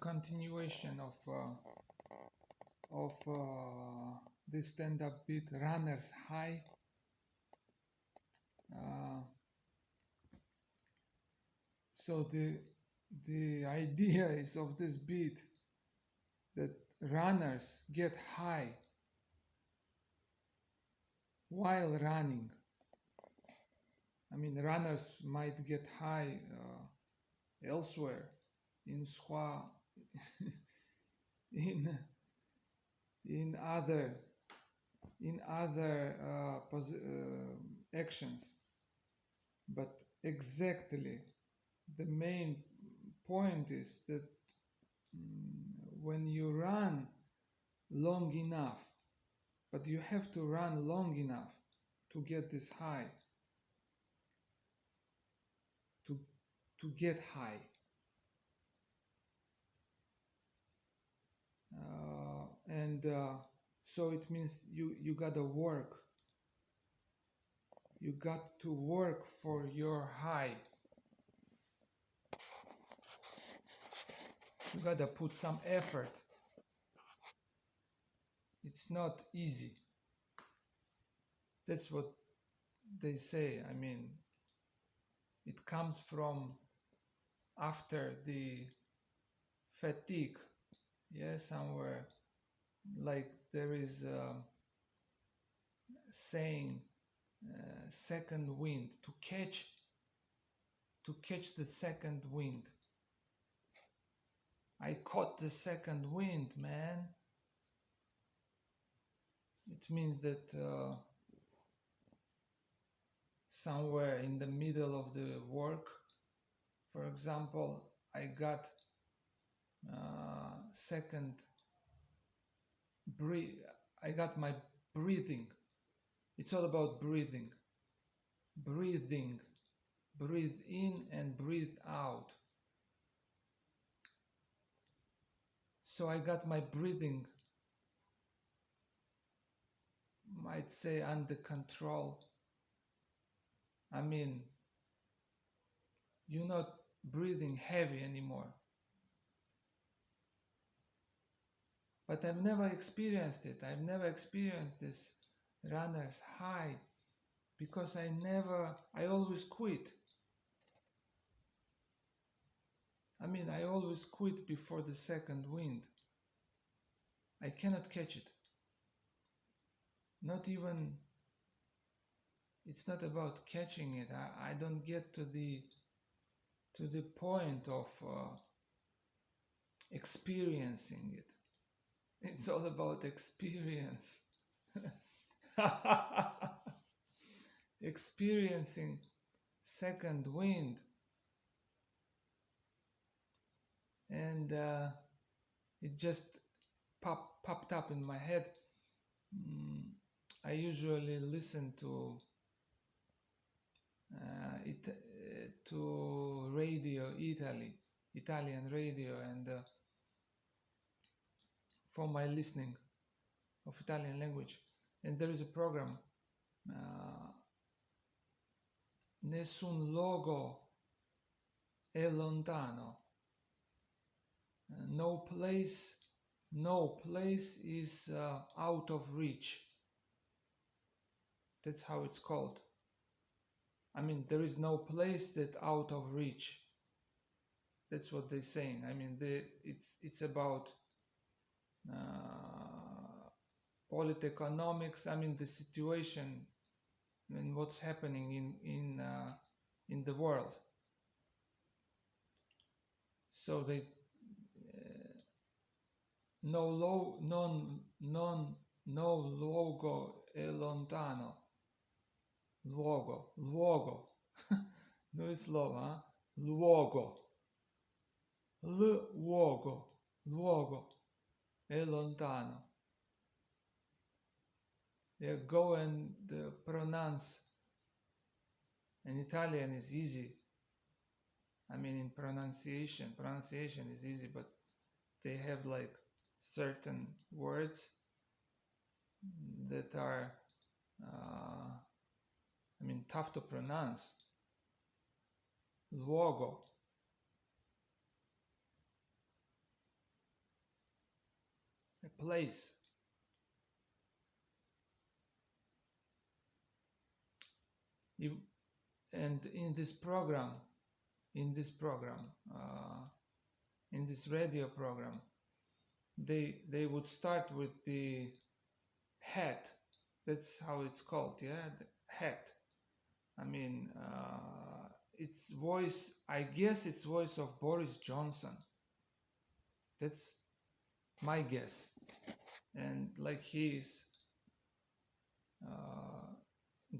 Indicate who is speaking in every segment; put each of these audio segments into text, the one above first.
Speaker 1: continuation of this stand-up beat, Runner's High. So the idea is of this beat that runners get high while running. I mean, runners might get high elsewhere in Swa, in other actions, but exactly the main point is that when you run long enough, but you have to run long enough to get this high, to get high. So it means you gotta work. You got to work for your high. You gotta put some effort. It's not easy. That's what they say. I mean, it comes from after the fatigue. Yeah, somewhere like there is a saying, second wind, to catch the second wind. I caught the second wind, man. It means that somewhere in the middle of the work, for example, I got I got my breathing. It's all about breathing. Breathing. Breathe in and breathe out. So I got my breathing, might say, under control. I mean, you're not breathing heavy anymore. But I've never experienced it. I've never experienced this runner's high because I always quit. I mean, I always quit before the second wind. I cannot catch it. Not even, it's not about catching it. I don't get to the point of experiencing it. It's all about experience. Experiencing second wind. And it just popped up in my head. I usually listen to radio Italian radio, and for my listening of Italian language. And there is a program, Nessun luogo è lontano. No place is out of reach. That's how it's called. I mean, there is no place that out of reach. That's what they're saying. I mean, it's about politeconomics. I mean, the situation and what's happening in the world. So they no luogo è lontano. Luogo. No è slovo, huh? Luogo è lontano. Yeah, go and pronounce. In Italian is easy. I mean, in pronunciation is easy, but they have like certain words that are tough to pronounce. Luogo. place. And in this program, in this program, in this radio program, they would start with the hat. That's how it's called, yeah, the hat. I mean, it's voice. I guess it's voice of Boris Johnson. That's my guess. And like he's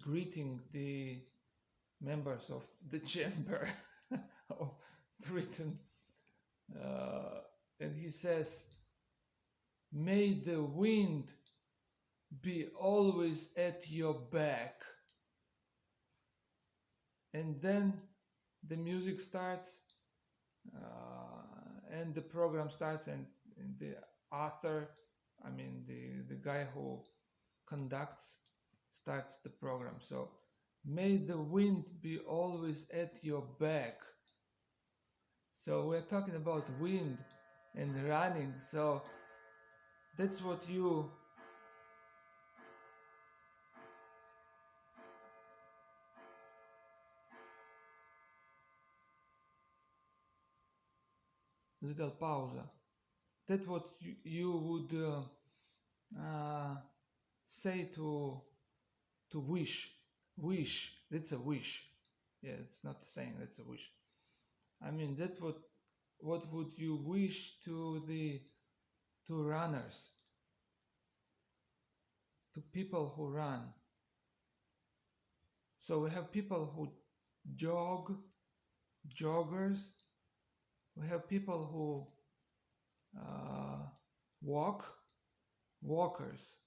Speaker 1: greeting the members of the chamber of Britain, and he says, "May the wind be always at your back." And then the music starts, and the program starts, and the author, I mean the guy who conducts, starts the program. So, may the wind be always at your back. So we're talking about wind and running. So that's what you little pausa. That's what you would say to wish. Wish. That's a wish. Yeah, it's not saying that's a wish. I mean, that's what would you wish to runners, to people who run. So we have people who jog, joggers. We have people who walk, walkers.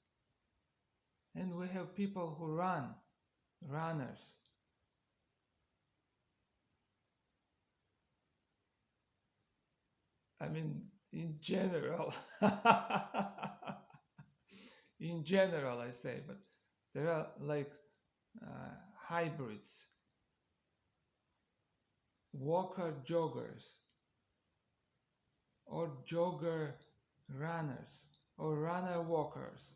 Speaker 1: And we have people who run, runners. I mean, in general, in general, I say, but there are like hybrids, walker joggers, or jogger runners, or runner walkers.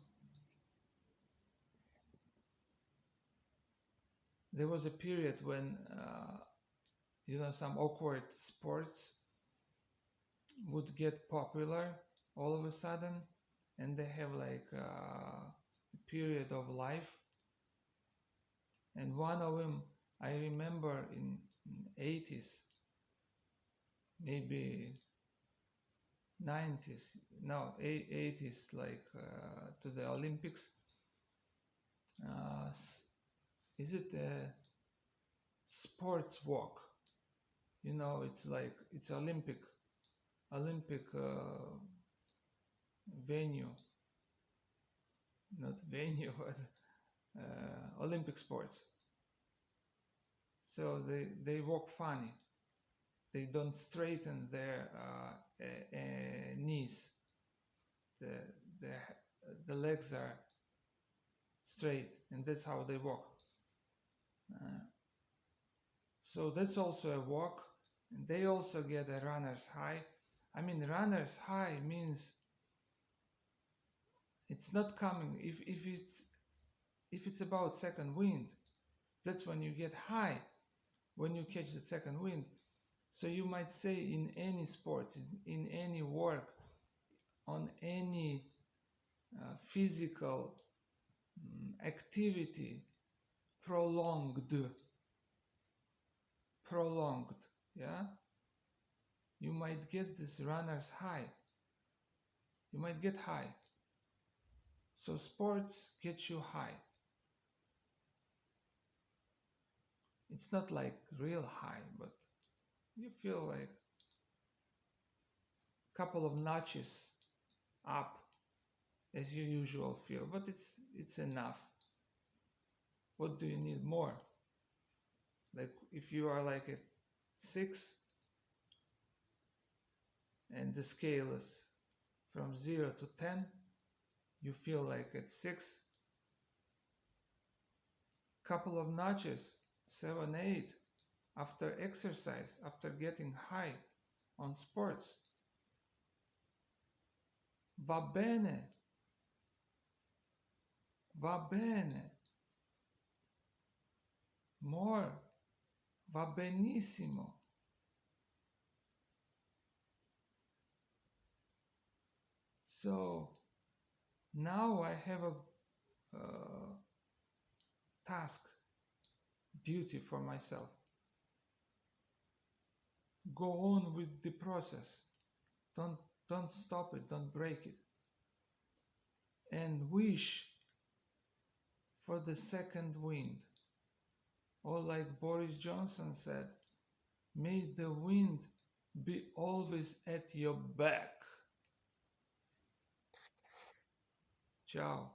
Speaker 1: There was a period when, some awkward sports would get popular all of a sudden, and they have like a period of life. And one of them, I remember in 80s, maybe 90s, no, 80s, like to the Olympics. Is it a sports walk? It's like, it's Olympic venue, not venue, but Olympic sports. So they walk funny. They don't straighten their knees. The legs are straight, and that's how they walk. So that's also a walk, and they also get a runner's high. I mean, runner's high means it's not coming. If it's about second wind, that's when you get high, when you catch the second wind. So you might say in any sports, in any work, on any physical activity, prolonged, yeah, you might get this runner's high. You might get high. So sports get you high. It's not like real high, but you feel like a couple of notches up as you usual feel, but it's enough. What do you need more? Like if you are like at 6 and the scale is from 0 to 10, you feel like at 6, couple of notches, 7, 8, after exercise, after getting high on sports. Va bene. Va bene. More. Va benissimo. So now I have a task, duty for myself. Go on with the process. Don't stop it, don't break it. And wish for the second wind. Or like Boris Johnson said, may the wind be always at your back. Ciao.